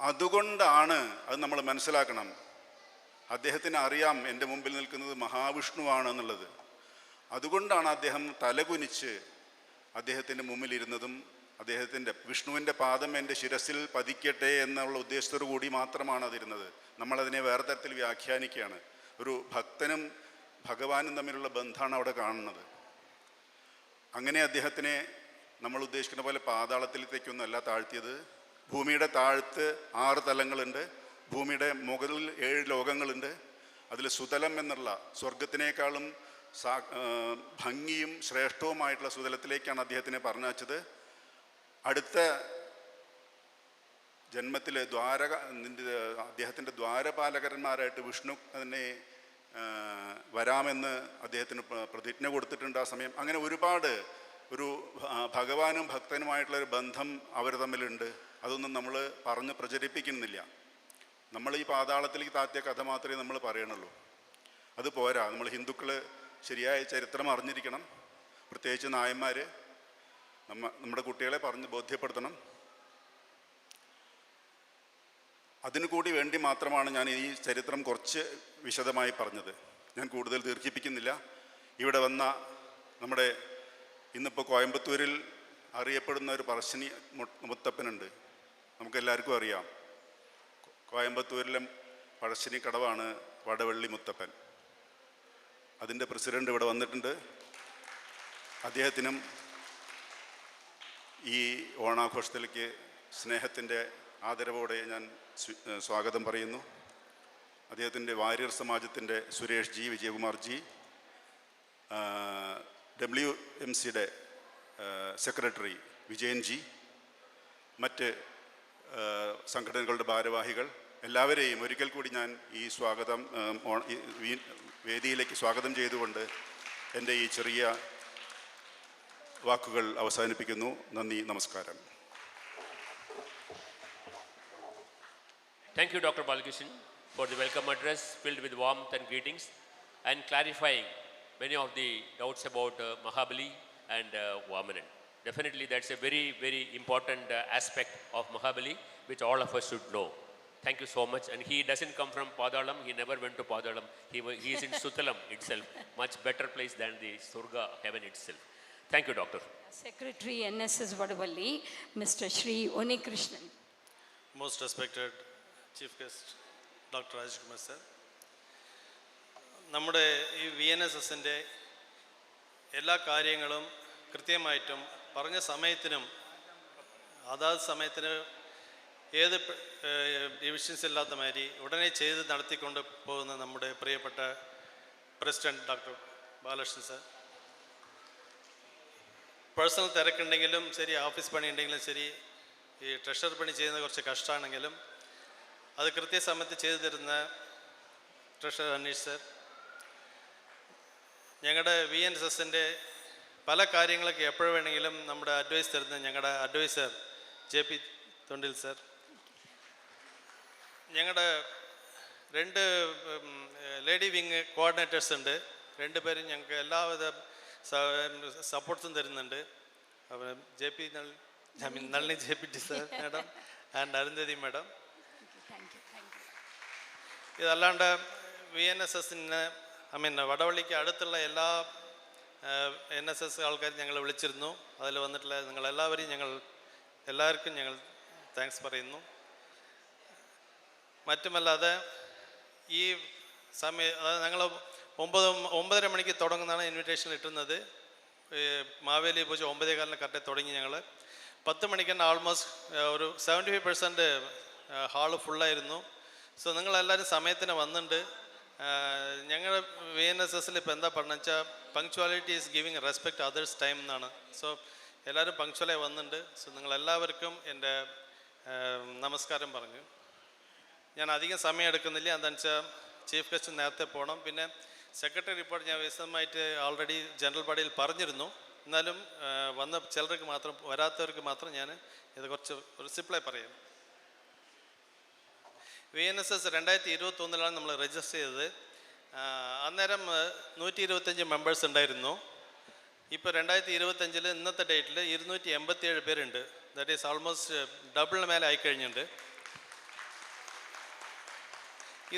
അതുകൊണ്ടാണ് അത് നമ്മൾ മനസ്സിലാക്കണം. അദ്ദേഹത്തിന് അറിയാം എൻ്റെ മുമ്പിൽ നിൽക്കുന്നത് മഹാവിഷ്ണുവാണ് എന്നുള്ളത്. അതുകൊണ്ടാണ് അദ്ദേഹം തലകുനിച്ച് അദ്ദേഹത്തിൻ്റെ മുമ്പിലിരുന്നതും അദ്ദേഹത്തിൻ്റെ വിഷ്ണുവിൻ്റെ പാദം എൻ്റെ ശിരസിൽ പതിക്കട്ടെ എന്നുള്ള ഉദ്ദേശത്തോടു കൂടി മാത്രമാണ് അതിരുന്നത്. നമ്മളതിനെ വേറെ തരത്തിൽ വ്യാഖ്യാനിക്കുകയാണ്. ഒരു ഭക്തനും ഭഗവാനും തമ്മിലുള്ള ബന്ധമാണ് അവിടെ കാണുന്നത്. അങ്ങനെ അദ്ദേഹത്തിനെ നമ്മൾ ഉദ്ദേശിക്കുന്ന പോലെ പാതാളത്തിലേക്കൊന്നുമല്ല താഴ്ത്തിയത്. ഭൂമിയുടെ താഴത്ത് 6 തലങ്ങളുണ്ട്, ഭൂമിയുടെ മുകളിൽ 7 ലോകങ്ങളുണ്ട്. അതിൽ സുതലം എന്നുള്ള സ്വർഗത്തിനേക്കാളും ഭംഗിയും ശ്രേഷ്ഠവുമായിട്ടുള്ള സുതലത്തിലേക്കാണ് അദ്ദേഹത്തിനെ പറഞ്ഞയച്ചത്. അടുത്ത ജന്മത്തിൽ അദ്ദേഹത്തിൻ്റെ ദ്വാരപാലകന്മാരായിട്ട് വിഷ്ണു തന്നെ വരാമെന്ന് അദ്ദേഹത്തിന് പ്രതിജ്ഞ കൊടുത്തിട്ടുണ്ട് ആ സമയം. അങ്ങനെ ഒരുപാട് ഒരു ഭഗവാനും ഭക്തനുമായിട്ടുള്ളൊരു ബന്ധം അവർ തമ്മിലുണ്ട്. അതൊന്നും നമ്മൾ പറഞ്ഞ് പ്രചരിപ്പിക്കുന്നില്ല. നമ്മൾ ഈ പാതാളത്തിലേക്ക് താത്തിയ കഥ മാത്രമേ നമ്മൾ പറയണുള്ളൂ. അത് പോരാ. നമ്മൾ ഹിന്ദുക്കൾ ശരിയായ ചരിത്രം അറിഞ്ഞിരിക്കണം. പ്രത്യേകിച്ച് നായന്മാർ നമ്മുടെ കുട്ടികളെ പറഞ്ഞ് ബോധ്യപ്പെടുത്തണം. അതിനു കൂടി വേണ്ടി മാത്രമാണ് ഞാൻ ഈ ചരിത്രം കുറച്ച് വിശദമായി പറഞ്ഞത്. ഞാൻ കൂടുതൽ ദീർഘിപ്പിക്കുന്നില്ല. ഇവിടെ വന്ന നമ്മുടെ ഇന്നിപ്പോൾ കോയമ്പത്തൂരിൽ അറിയപ്പെടുന്ന ഒരു പറശ്ശിനി മുത്തപ്പനുണ്ട്, നമുക്കെല്ലാവർക്കും അറിയാം. കോയമ്പത്തൂരിലെ പറശ്ശിനി കടവാണ് വടവള്ളി മുത്തപ്പൻ. അതിൻ്റെ പ്രസിഡൻ്റ് ഇവിടെ വന്നിട്ടുണ്ട്. അദ്ദേഹത്തിനും ഈ ഓണാഘോഷത്തിലേക്ക് സ്നേഹത്തിൻ്റെ ആദരവോടെ ഞാൻ സ്വാഗതം പറയുന്നു. അദ്ദേഹത്തിൻ്റെ വാര്യർ സമാജത്തിൻ്റെ സുരേഷ് ജി, വിജയകുമാർ ജി, WMCയുടെ സെക്രട്ടറി വിജയൻ ജി, മറ്റ് സംഘടനകളുടെ ഭാരവാഹികൾ എല്ലാവരെയും ഒരിക്കൽ കൂടി ഞാൻ ഈ വേദിയിലേക്ക് സ്വാഗതം ചെയ്തുകൊണ്ട് എൻ്റെ ഈ ചെറിയ വാക്കുകൾ അവസാനിപ്പിക്കുന്നു. നന്ദി, നമസ്കാരം. Thank you, Dr. Balkishan, for the welcome address filled with warmth and greetings and clarifying many of the doubts about Mahabali and Vamanan. Definitely, that's a very, very important aspect of Mahabali, which all of us should know. Thank you so much. And he doesn't come from Padalam. He never went to Padalam. He is in Sutalam itself, much better place than the Surga heaven itself. Thank you, Doctor. Secretary NSS Vadavalli, Mr. Shri Unikrishnan. Most respected Chief Guest, Dr. Rajesh Kumar sir. നമ്മുടെ ഈ VNSSൻ്റെ എല്ലാ കാര്യങ്ങളും കൃത്യമായിട്ടും പറഞ്ഞ സമയത്തിനും അതാത് സമയത്തിന് ഏത് ഡിവിഷൻസ് ഇല്ലാത്ത മാതിരി ഉടനെ ചെയ്ത് നടത്തിക്കൊണ്ട് പോകുന്ന നമ്മുടെ പ്രിയപ്പെട്ട president doctor Balakrishnan sir. Personal തിരക്കുണ്ടെങ്കിലും ശരി, ഓഫീസ് പണി ഉണ്ടെങ്കിലും ശരി, ഈ ട്രഷർ പണി ചെയ്യുന്നത് കുറച്ച് കഷ്ടമാണെങ്കിലും അത് കൃത്യസമയത്ത് ചെയ്തു തരുന്ന ട്രഷറർ അനീഷ് സർ, ഞങ്ങളുടെ VNSSൻ്റെ പല കാര്യങ്ങളൊക്കെ എപ്പോഴും വേണമെങ്കിലും നമ്മുടെ അഡ്വൈസ് തരുന്ന ഞങ്ങളുടെ അഡ്വൈസർ JP തൊണ്ടിൽ സർ, ഞങ്ങളുടെ 2 ലേഡി വിങ് കോർഡിനേറ്റേഴ്സ് ഉണ്ട്. 2 പേരും ഞങ്ങൾക്ക് എല്ലാവിധ സപ്പോർട്ട്സും തരുന്നുണ്ട്. Nalini JPT sir madam and Arundhati madam. ഇതല്ലാണ്ട് VNSSന് വടവള്ളിക്ക് അടുത്തുള്ള എല്ലാ NSS ആൾക്കാരും ഞങ്ങൾ വിളിച്ചിരുന്നു. അതിൽ വന്നിട്ടുള്ള നിങ്ങളെല്ലാവരെയും എല്ലാവർക്കും ഞങ്ങൾ താങ്ക്സ് പറയുന്നു. മറ്റുമല്ലാതെ ഈ ഞങ്ങൾ 9:30 മണിക്ക് തുടങ്ങുന്നതാണ് ഇൻവിറ്റേഷൻ ഇട്ടുന്നത്. മാവേലി പൂജ 9:15 കറക്റ്റ് തുടങ്ങി. ഞങ്ങൾ 10 മണിക്ക് തന്നെ ആൾമോസ്റ്റ് ഒരു 75% ഹാള് ഫുള്ളായിരുന്നു. സോ നിങ്ങളെല്ലാവരും സമയത്തിന് വന്നിട്ടുണ്ട്. ഞങ്ങളുടെ VNSSൽ ഇപ്പോൾ എന്താ പറഞ്ഞതെന്ന് വെച്ചാൽ punctuality is giving respect others time എന്നാണ്. സോ എല്ലാവരും പങ്ക്ച്വലായി വന്നിട്ടുണ്ട്. സോ നിങ്ങളെല്ലാവർക്കും എൻ്റെ നമസ്കാരം പറഞ്ഞു. ഞാൻ അധികം സമയം എടുക്കുന്നില്ല. എന്താണെന്ന് വെച്ചാൽ ചീഫ് ഗസ്റ്റ് നേരത്തെ പോകണം. പിന്നെ സെക്രട്ടറി റിപ്പോർട്ട് ഞാൻ വിശദമായിട്ട് ഓൾറെഡി ജനറൽ ബോഡിയിൽ പറഞ്ഞിരുന്നു. എന്നാലും വന്ന ചിലർക്ക് മാത്രം, വരാത്തവർക്ക് മാത്രം ഞാൻ ഇത് കുറച്ച് ഒരു സിമ്പിളായി പറയാം. VNSS 2021 നമ്മൾ രജിസ്റ്റർ ചെയ്തത്. അന്നേരം 125 മെമ്പേഴ്സ് ഉണ്ടായിരുന്നു. ഇപ്പോൾ 2025 ഇന്നത്തെ ഡേറ്റിൽ 287 പേരുണ്ട്. ദാറ്റ് ഈസ് ഓൾമോസ്റ്റ് ഡബിളിന് മേലെ ആയിക്കഴിഞ്ഞിട്ടുണ്ട്.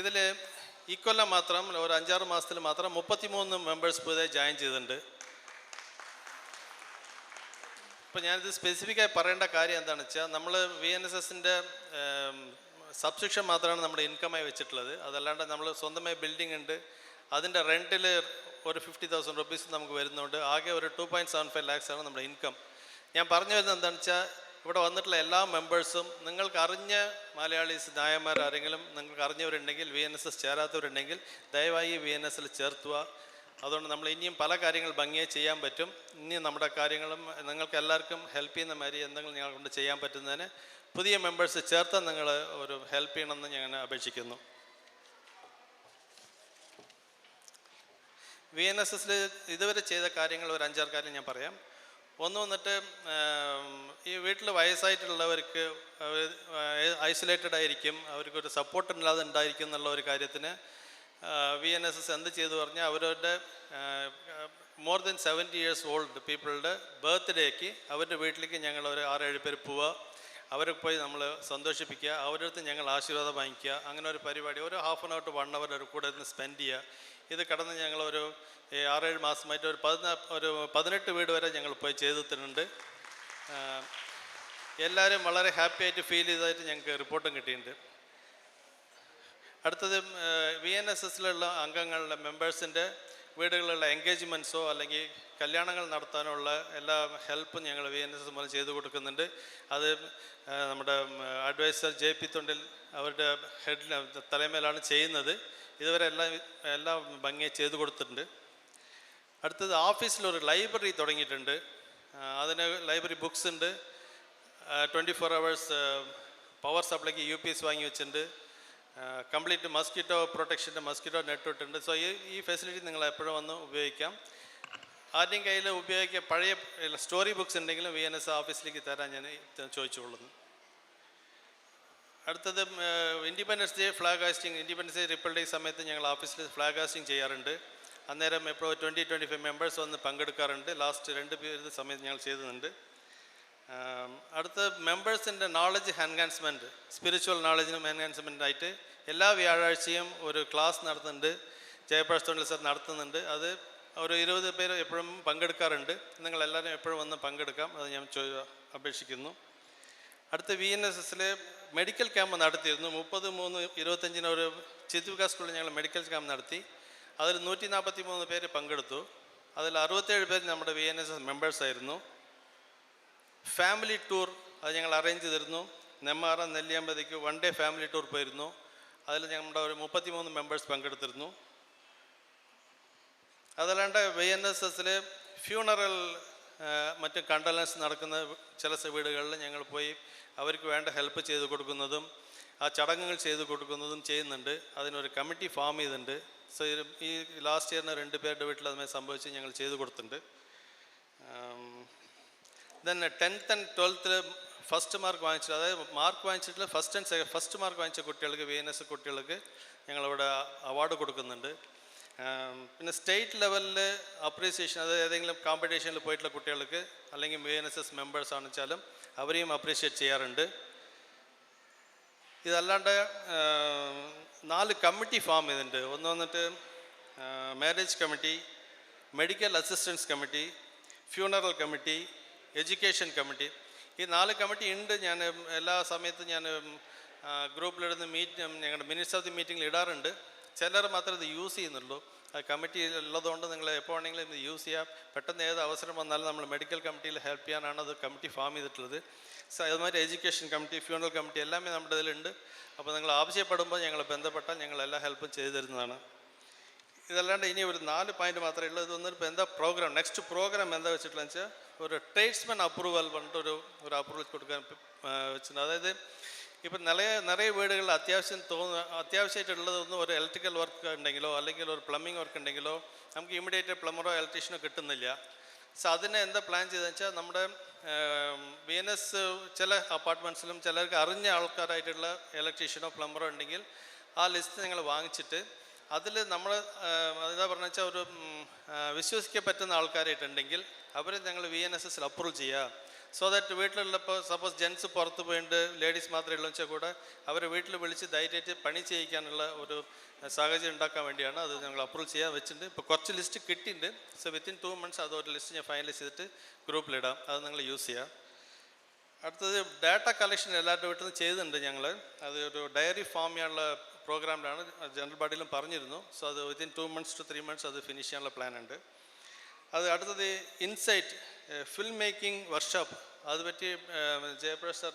ഇതിൽ ഇക്കൊല്ലം മാത്രം ഒരു 5-6 മാസത്തിൽ മാത്രം 33 മെമ്പേഴ്സ് പുതിയതായി ജോയിൻ ചെയ്തിട്ടുണ്ട്. ഇപ്പോൾ ഞാനിത് സ്പെസിഫിക്കായി പറയേണ്ട കാര്യം എന്താണെന്ന് വെച്ചാൽ, നമ്മൾ VNSSൻ്റെ സബ്സ്ക്രിപ്ഷൻ മാത്രമാണ് നമ്മുടെ ഇൻകമായി വെച്ചിട്ടുള്ളത്. അതല്ലാണ്ട് നമ്മൾ സ്വന്തമായി ബിൽഡിംഗ് ഉണ്ട്, അതിൻ്റെ റെൻറ്റിൽ ഒരു 50,000 റുപ്പീസ് നമുക്ക് വരുന്നുണ്ട്. ആകെ ഒരു 2.75 lakhs ആണ് നമ്മുടെ ഇൻകം. ഞാൻ പറഞ്ഞു വരുന്നത് എന്താണെന്ന് വെച്ചാൽ, ഇവിടെ വന്നിട്ടുള്ള എല്ലാ മെമ്പേഴ്സും നിങ്ങൾക്ക് അറിഞ്ഞ മലയാളീസ് നായന്മാർ ആരെങ്കിലും നിങ്ങൾക്ക് അറിഞ്ഞവരുണ്ടെങ്കിൽ, VNSS ചേരാത്തവരുണ്ടെങ്കിൽ ദയവായി VNSൽ ചേർത്തുക. അതുകൊണ്ട് നമ്മൾ ഇനിയും പല കാര്യങ്ങൾ ഭംഗിയായി ചെയ്യാൻ പറ്റും. ഇനിയും നമ്മുടെ കാര്യങ്ങളും നിങ്ങൾക്ക് എല്ലാവർക്കും ഹെൽപ്പ് ചെയ്യുന്ന മാതിരി എന്തെങ്കിലും ഞങ്ങളെ കൊണ്ട് ചെയ്യാൻ പറ്റുന്നതിന് പുതിയ മെമ്പേഴ്സ് ചേർത്താൽ നിങ്ങൾ ഒരു ഹെൽപ്പ് ചെയ്യണമെന്ന് ഞാൻ അപേക്ഷിക്കുന്നു. VNSSൽ ഇതുവരെ ചെയ്ത കാര്യങ്ങൾ ഒരു 5-6 കാര്യം ഞാൻ പറയാം. ഒന്ന് വന്നിട്ട്, ഈ വീട്ടിൽ വയസ്സായിട്ടുള്ളവർക്ക് ഐസൊലേറ്റഡ് ആയിരിക്കും, അവർക്കൊരു സപ്പോർട്ട് ഇല്ലാതെ ഉണ്ടായിരിക്കും എന്നുള്ള ഒരു കാര്യത്തിന് VNSS എന്ത് ചെയ്തു പറഞ്ഞാൽ, അവരുടെ മോർ ദൻ 70 years ഓൾഡ് പീപ്പിളുടെ ബർത്ത്ഡേക്ക് അവരുടെ വീട്ടിലേക്ക് ഞങ്ങൾ ഒരു 6-7 പേര് പോവുക, അവരെ പോയി നമ്മൾ സന്തോഷിപ്പിക്കുക, അവരുടെ അടുത്ത് ഞങ്ങൾ ആശീർവാദം വാങ്ങിക്കുക. അങ്ങനെ ഒരു പരിപാടി ഒരു 1/2 hour to 1 hour കൂടെ ഇരുന്ന് സ്പെൻഡ് ചെയ്യുക. ഇത് കടന്ന് ഞങ്ങളൊരു 6-7 മാസമായിട്ട് ഒരു 18 വീട് വരെ ഞങ്ങൾ പോയി ചെയ്തിട്ടുണ്ട്. എല്ലാവരും വളരെ ഹാപ്പി ആയിട്ട് ഫീൽ ചെയ്തതായിട്ട് ഞങ്ങൾക്ക് റിപ്പോർട്ടും കിട്ടിയിട്ടുണ്ട്. അടുത്തത്, VNSSലുള്ള അംഗങ്ങളുടെ മെമ്പേഴ്സിൻ്റെ വീടുകളിലുള്ള എൻഗേജ്മെൻറ്റ്സോ അല്ലെങ്കിൽ കല്യാണങ്ങൾ നടത്താനുള്ള എല്ലാ ഹെൽപ്പും ഞങ്ങൾ VNSS മൂലം ചെയ്തു കൊടുക്കുന്നുണ്ട്. അത് നമ്മുടെ അഡ്വൈസർ JP തൊണ്ടിൽ അവരുടെ തലമേലാണ് ചെയ്യുന്നത്. ഇതുവരെ എല്ലാം ഭംഗിയായി ചെയ്തു കൊടുത്തിട്ടുണ്ട്. അടുത്തത്, ഓഫീസിലൊരു ലൈബ്രറി തുടങ്ങിയിട്ടുണ്ട്. അതിന് ലൈബ്രറി ബുക്സ് ഉണ്ട്, 24 hours പവർ സപ്ലൈക്ക് UPS വാങ്ങി വെച്ചിട്ടുണ്ട്, കംപ്ലീറ്റ് മസ്കിറ്റോ പ്രൊട്ടക്ഷൻ്റെ മസ്കിറ്റോ നെറ്റ് ഇട്ടുണ്ട്. സോ ഈ ഫെസിലിറ്റി നിങ്ങൾ എപ്പോഴും വന്ന് ഉപയോഗിക്കാം. ആരുടെയും കയ്യിൽ ഉപയോഗിക്കുക പഴയ സ്റ്റോറി ബുക്സ് ഉണ്ടെങ്കിലും VNS ഓഫീസിലേക്ക് തരാൻ ഞാൻ ചോദിച്ചുകൊള്ളുന്നു. അടുത്തത്, independence day flag hoisting, independence day republic day സമയത്ത് ഞങ്ങൾ ഓഫീസിൽ ഫ്ലാഗ് ഹാസ്റ്റിംഗ് ചെയ്യാറുണ്ട്. അന്നേരം എപ്പോഴും 20-25 മെമ്പേഴ്സ് വന്ന് പങ്കെടുക്കാറുണ്ട്. ലാസ്റ്റ് 2 പേര് സമയത്ത് ഞങ്ങൾ ചെയ്തിട്ടുണ്ട്. അടുത്ത, മെമ്പേഴ്സിൻ്റെ നോളജ് എൻഹാൻസ്മെൻറ്റ്, സ്പിരിച്വൽ നോളജിനും എൻഹാൻസ്മെൻറ്റായിട്ട് എല്ലാ വ്യാഴാഴ്ചയും ഒരു ക്ലാസ് നടത്തുന്നുണ്ട്. ജയപ്രകാശ് തൊണ്ടിൽ സർ നടത്തുന്നുണ്ട്. അത് ഒരു 20 പേര് എപ്പോഴും പങ്കെടുക്കാറുണ്ട്. നിങ്ങളെല്ലാവരും എപ്പോഴും വന്ന് പങ്കെടുക്കാം, അത് ഞാൻ അപേക്ഷിക്കുന്നു. അടുത്ത, VNSSൽ മെഡിക്കൽ ക്യാമ്പ് നടത്തിയിരുന്നു. 30/3/25 ഒരു ചിത്വിക സ്കൂളിൽ ഞങ്ങൾ മെഡിക്കൽ ക്യാമ്പ് നടത്തി. അതിൽ 143 പേര് പങ്കെടുത്തു. അതിൽ 67 പേര് നമ്മുടെ VNSS മെമ്പേഴ്സായിരുന്നു. ഫാമിലി ടൂർ അത് ഞങ്ങൾ അറേഞ്ച് ചെയ്തിരുന്നു. നെമ്മാറ നെല്ലിയാമ്പതിക്ക് 1 day ഫാമിലി ടൂർ പോയിരുന്നു. അതിൽ ഞങ്ങളുടെ ഒരു 33 മെമ്പേഴ്സ് പങ്കെടുത്തിരുന്നു. അതല്ലാണ്ട് VNSSൽ ഫ്യൂണറൽ മറ്റ് കണ്ടലൻസ് നടക്കുന്ന ചില വീടുകളിൽ ഞങ്ങൾ പോയി അവർക്ക് വേണ്ട ഹെൽപ്പ് ചെയ്ത് കൊടുക്കുന്നതും ആ ചടങ്ങുകൾ ചെയ്ത് കൊടുക്കുന്നതും ചെയ്യുന്നുണ്ട്. അതിനൊരു കമ്മിറ്റി ഫോം ചെയ്തിട്ടുണ്ട്. സോ ഈ ലാസ്റ്റ് ഇയറിന് 2 പേരുടെ വീട്ടിൽ അതുമായി സംഭവിച്ച് ഞങ്ങൾ ചെയ്ത് കൊടുത്തിട്ടുണ്ട്. Then 10th and 12th first mark വാങ്ങിച്ചിട്ട്, അതായത് മാർക്ക് വാങ്ങിച്ചിട്ടുള്ള ഫസ്റ്റ് മാർക്ക് വാങ്ങിച്ച കുട്ടികൾക്ക്, VNS കുട്ടികൾക്ക് ഞങ്ങളിവിടെ അവാർഡ് കൊടുക്കുന്നുണ്ട്. പിന്നെ സ്റ്റേറ്റ് ലെവലിൽ അപ്രീസിയേഷൻ, അത് ഏതെങ്കിലും കോമ്പറ്റീഷനിൽ പോയിട്ടുള്ള കുട്ടികൾക്ക് അല്ലെങ്കിൽ VNSS മെമ്പേഴ്സ് ആണെന്ന് വെച്ചാലും അവരെയും അപ്രീഷിയേറ്റ് ചെയ്യാറുണ്ട്. ഇതല്ലാണ്ട് 4 കമ്മിറ്റി ഫോം ചെയ്തിട്ടുണ്ട്. ഒന്ന് വന്നിട്ട് marriage committee, medical assistance committee, funeral committee, education committee. ഈ 4 കമ്മിറ്റി ഉണ്ട്. ഞാൻ എല്ലാ സമയത്തും ഞാൻ ഗ്രൂപ്പിലിടുന്ന ഞങ്ങളുടെ മിനിറ്റ്സ് ഓഫ് ദി മീറ്റിങ്ങിൽ ഇടാറുണ്ട്. ചിലർ മാത്രമേ ഇത് യൂസ് ചെയ്യുന്നുള്ളൂ. ആ കമ്മിറ്റി ഉള്ളതുകൊണ്ട് നിങ്ങൾ എപ്പോൾ വേണമെങ്കിലും ഇത് യൂസ് ചെയ്യാം. പെട്ടെന്ന് ഏത് അവസരം വന്നാലും നമ്മൾ മെഡിക്കൽ കമ്മിറ്റിയിൽ ഹെൽപ്പ് ചെയ്യാനാണ് അത് കമ്മിറ്റി ഫോം ചെയ്തിട്ടുള്ളത്. സോ അതുമാതിരി എഡ്യൂക്കേഷൻ കമ്മിറ്റി, ഫ്യൂണറൽ കമ്മിറ്റി എല്ലാമേ നമ്മുടെ ഇതിലുണ്ട്. അപ്പോൾ നിങ്ങൾ ആവശ്യപ്പെടുമ്പോൾ ഞങ്ങൾ ബന്ധപ്പെട്ടാൽ ഞങ്ങൾ എല്ലാ ഹെൽപ്പും ചെയ്തു തരുന്നതാണ്. ഇതല്ലാണ്ട് ഇനി ഒരു 4 പോയിന്റ് മാത്രമേ ഉള്ളൂ. ഇതൊന്നും ഇപ്പോൾ എന്താ പ്രോഗ്രാം, നെക്സ്റ്റ് പ്രോഗ്രാം എന്താ വെച്ചിട്ടുള്ളതെന്ന് വെച്ചാൽ, ഒരു ട്രേഡ്സ്മാൻ അപ്രൂവൽ പറഞ്ഞിട്ട് ഒരു അപ്രൂവൽ കൊടുക്കാൻ വെച്ചിട്ടുണ്ട്. അതായത് ഇപ്പം നിറയെ വീടുകളിൽ അത്യാവശ്യമായിട്ടുള്ളതൊന്നും ഒരു ഇലക്ട്രിക്കൽ വർക്ക് ഉണ്ടെങ്കിലോ അല്ലെങ്കിൽ ഒരു പ്ലംബിംഗ് വർക്ക് ഉണ്ടെങ്കിലോ നമുക്ക് ഇമ്മീഡിയറ്റ് പ്ലംബറോ ഇലക്ട്രീഷ്യനോ കിട്ടുന്നില്ല. സോ അതിനെ എന്താ പ്ലാൻ ചെയ്തതെന്ന് വെച്ചാൽ, നമ്മുടെ VNS ചില അപ്പാർട്ട്മെൻറ്റ്സിലും ചിലർക്ക് അറിഞ്ഞ ആൾക്കാരായിട്ടുള്ള ഇലക്ട്രീഷ്യനോ പ്ലംബറോ ഉണ്ടെങ്കിൽ ആ ലിസ്റ്റ് നിങ്ങൾ വാങ്ങിച്ചിട്ട് അതിൽ നമ്മൾ എന്താ പറഞ്ഞ വെച്ചാൽ ഒരു വിശ്വസിക്കാൻ പറ്റുന്ന ആൾക്കാരായിട്ടുണ്ടെങ്കിൽ അവരെ ഞങ്ങൾ VNSSൽ അപ്രൂവ് ചെയ്യുക. സോ ദാറ്റ് വീട്ടിലുള്ളപ്പോൾ സപ്പോസ് ജെൻസ് പുറത്ത് പോയിട്ട് ലേഡീസ് മാത്രമേ ഉള്ളൂ വെച്ചാൽ കൂടെ അവരെ വീട്ടിൽ വിളിച്ച് ധൈര്യമായിട്ട് പണി ചെയ്യിക്കാനുള്ള ഒരു സാഹചര്യം ഉണ്ടാക്കാൻ വേണ്ടിയാണ് അത് ഞങ്ങൾ അപ്രൂവ് ചെയ്യാൻ വെച്ചിട്ടുണ്ട്. ഇപ്പോൾ കുറച്ച് ലിസ്റ്റ് കിട്ടിയിട്ടുണ്ട്. സോ വിത്തിൻ 2 months അതൊരു ലിസ്റ്റ് ഞാൻ ഫൈനലൈസ് ചെയ്തിട്ട് ഗ്രൂപ്പിലിടാം. അത് നിങ്ങൾ യൂസ് ചെയ്യുക. അടുത്തത് ഡാറ്റ കളക്ഷൻ എല്ലാവരുടെ വീട്ടിൽ നിന്ന് ചെയ്തിട്ടുണ്ട് ഞങ്ങൾ. അത് ഒരു ഡയറി ഫോം ചെയ്യാനുള്ള പ്രോഗ്രാമിലാണ് ജനറൽ ബോഡിയിലും പറഞ്ഞിരുന്നു. സോ അത് വിത്തിൻ 2 months to 3 months അത് ഫിനിഷ് ചെയ്യാനുള്ള പ്ലാൻ ഉണ്ട്. അത് അടുത്തത് ഇൻസൈറ്റ് ഫിലിം മേക്കിംഗ് വർക്ക്ഷോപ്പ്, അത് പറ്റി ജയപ്രകാശ് സർ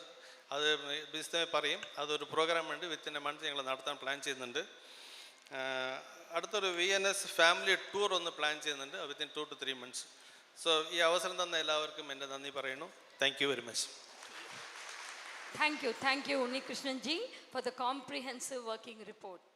അത് വിശദമായി പറയും. അതൊരു പ്രോഗ്രാം ഉണ്ട്, വിത്തിൻ എ മന്ത് ഞങ്ങൾ നടത്താൻ പ്ലാൻ ചെയ്യുന്നുണ്ട്. അടുത്തൊരു VNS ഫാമിലി ടൂർ ഒന്ന് പ്ലാൻ ചെയ്യുന്നുണ്ട് വിത്തിൻ 2 to 3 months. സോ ഈ അവസരം തന്ന എല്ലാവർക്കും എൻ്റെ നന്ദി പറയുന്നു. Thank you very much. Thank you, Unni Krishnan ji, for the comprehensive working report.